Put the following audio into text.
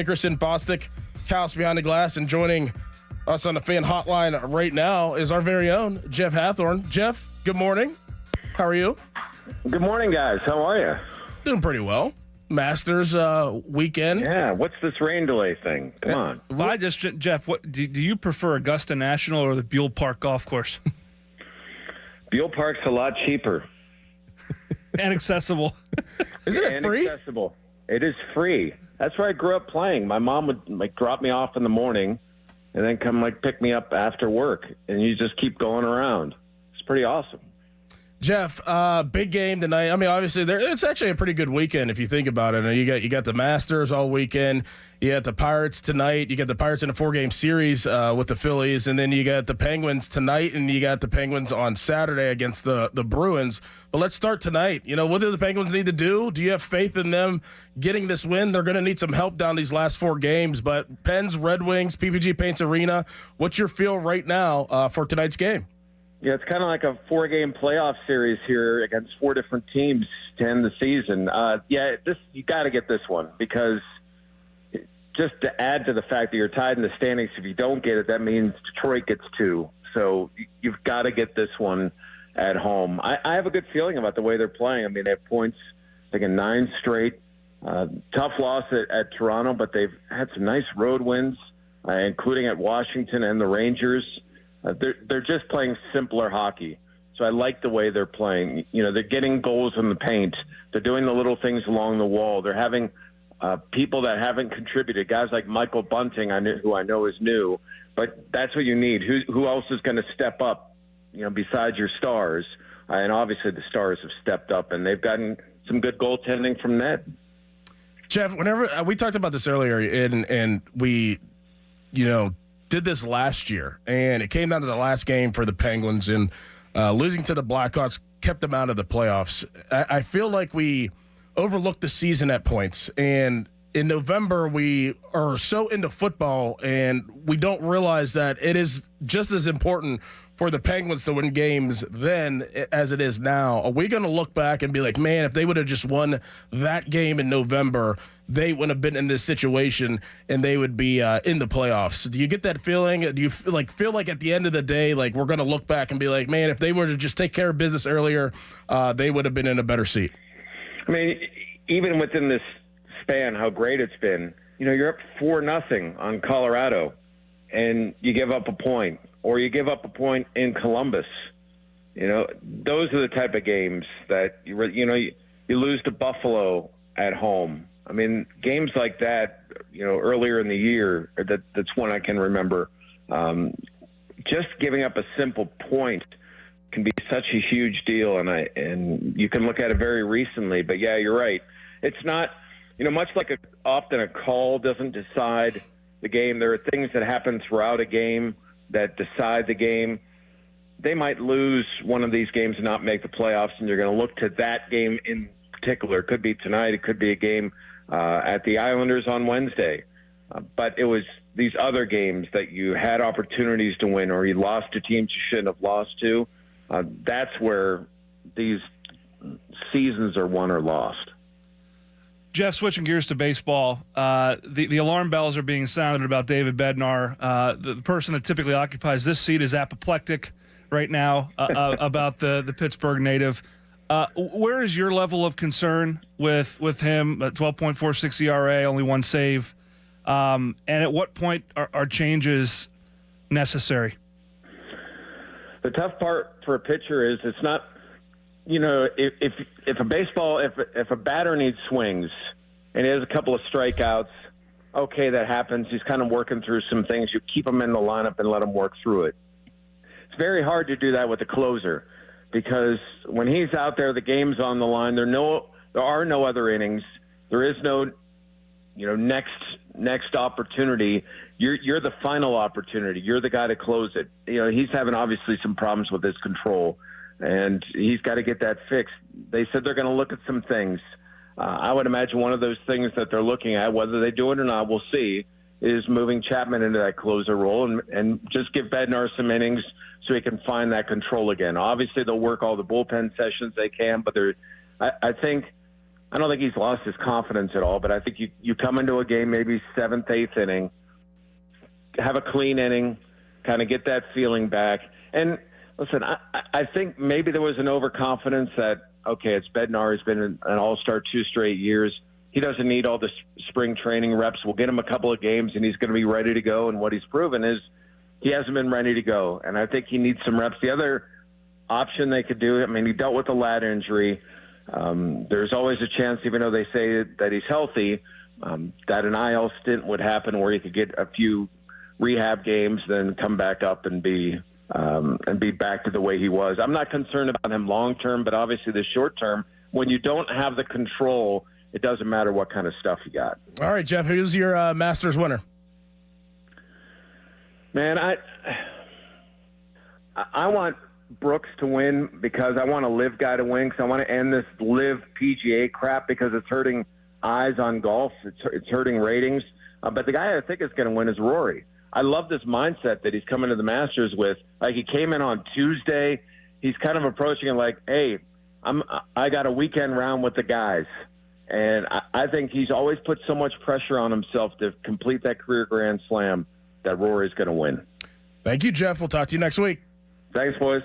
Nickerson, Bostic, House behind the glass, and joining us on the Fan Hotline right now is our very own Jeff Hathhorn. Jeff, good morning. How are you? Good morning, guys. How are you? Doing pretty well. Masters weekend. Yeah, what's this rain delay thing? Come on. Well, Jeff, what do you prefer, Augusta National or the Buell Park Golf Course? Buell Park's a lot cheaper. And accessible. Isn't it free? Accessible. It is free. That's where I grew up playing. My mom would drop me off in the morning and then come pick me up after work, and you just keep going around. It's pretty awesome. Jeff, big game tonight. I mean, obviously, it's actually a pretty good weekend if you think about it. You got the Masters all weekend. You got the Pirates tonight. You got the Pirates in a 4-game series with the Phillies, and then you got the Penguins tonight, and you got the Penguins on Saturday against the Bruins. But let's start tonight. What do the Penguins need to do? Do you have faith in them getting this win? They're going to need some help down these last 4 games. But Pens, Red Wings, PPG Paints Arena. What's your feel right now for tonight's game? Yeah, it's kind of like a 4-game playoff series here against 4 different teams to end the season. You got to get this one because just to add to the fact that you're tied in the standings, if you don't get it, that means Detroit gets 2. So you've got to get this one at home. I have a good feeling about the way they're playing. I mean, they have points, I think, in 9 straight. Tough loss at Toronto, but they've had some nice road wins, including at Washington and the Rangers. They're just playing simpler hockey. So I like the way they're playing. They're getting goals in the paint. They're doing the little things along the wall. They're having people that haven't contributed, guys like Michael Bunting, who I know is new. But that's what you need. Who else is going to step up, besides your stars? And obviously the stars have stepped up, and they've gotten some good goaltending from Ned. Jeff, whenever we talked about this earlier, and we, did this last year, and it came down to the last game for the Penguins, and losing to the Blackhawks kept them out of the playoffs. I feel like we overlooked the season at points, and in November we are so into football, and we don't realize that it is just as important for the Penguins to win games then as it is now. Are we going to look back and be like, man, if they would have just won that game in November, they wouldn't have been in this situation and they would be in the playoffs? Do you get that feeling? Do you feel like at the end of the day, like we're going to look back and be like, man, if they were to just take care of business earlier, they would have been in a better seat? I mean, even within this span, how great it's been, you're up 4-0 on Colorado and you give up a point. Or you give up a point in Columbus. Those are the type of games that you lose to Buffalo at home. I mean, games like that, earlier in the year, that's one I can remember. Just giving up a simple point can be such a huge deal, and you can look at it very recently. But yeah, you're right. It's not, much like often a call doesn't decide the game. There are things that happen throughout a game that decide the game. They might lose one of these games and not make the playoffs, and you're going to look to that game in particular. It could be tonight. It could be a game at the Islanders on Wednesday. But it was these other games that you had opportunities to win or you lost to teams you shouldn't have lost to. That's where these seasons are won or lost. Jeff, switching gears to baseball, the alarm bells are being sounded about David Bednar. The person that typically occupies this seat is apoplectic right now about the Pittsburgh native. Where is your level of concern with him? 12.46 ERA, only 1 save. And at what point are changes necessary? The tough part for a pitcher is it's not – if a batter needs swings and he has a couple of strikeouts, okay, that happens. He's kind of working through some things. You keep him in the lineup and let him work through it. It's very hard to do that with a closer because when he's out there, the game's on the line. There are no other innings. There is no, next opportunity. You're the final opportunity. You're the guy to close it. He's having obviously some problems with his control. And he's got to get that fixed. They said they're going to look at some things. I would imagine one of those things that they're looking at, whether they do it or not, we'll see, is moving Chapman into that closer role and just give Bednar some innings so he can find that control again. Obviously, they'll work all the bullpen sessions they can, but I think I don't think he's lost his confidence at all, but I think you come into a game maybe 7th, 8th inning, have a clean inning, kind of get that feeling back. And listen, I think maybe there was an overconfidence that, okay, it's Bednar. He's been an all-star 2 straight years. He doesn't need all the spring training reps. We'll get him a couple of games, and he's going to be ready to go. And what he's proven is he hasn't been ready to go. And I think he needs some reps. The other option they could do, I mean, he dealt with a lat injury. There's always a chance, even though they say that he's healthy, that an IL stint would happen where he could get a few rehab games, then come back up and be back to the way he was. I'm not concerned about him long term, but obviously the short term, when you don't have the control, it doesn't matter what kind of stuff you got. All right, Jeff, who's your Masters winner? Man, I want Brooks to win because I want a live guy to win, because I want to end this live PGA crap because it's hurting eyes on golf. It's hurting ratings. But the guy I think is going to win is Rory. I love this mindset that he's coming to the Masters with. Like, he came in on Tuesday. He's kind of approaching it like, hey, I got a weekend round with the guys. And I think he's always put so much pressure on himself to complete that career Grand Slam that Rory's going to win. Thank you, Jeff. We'll talk to you next week. Thanks, boys.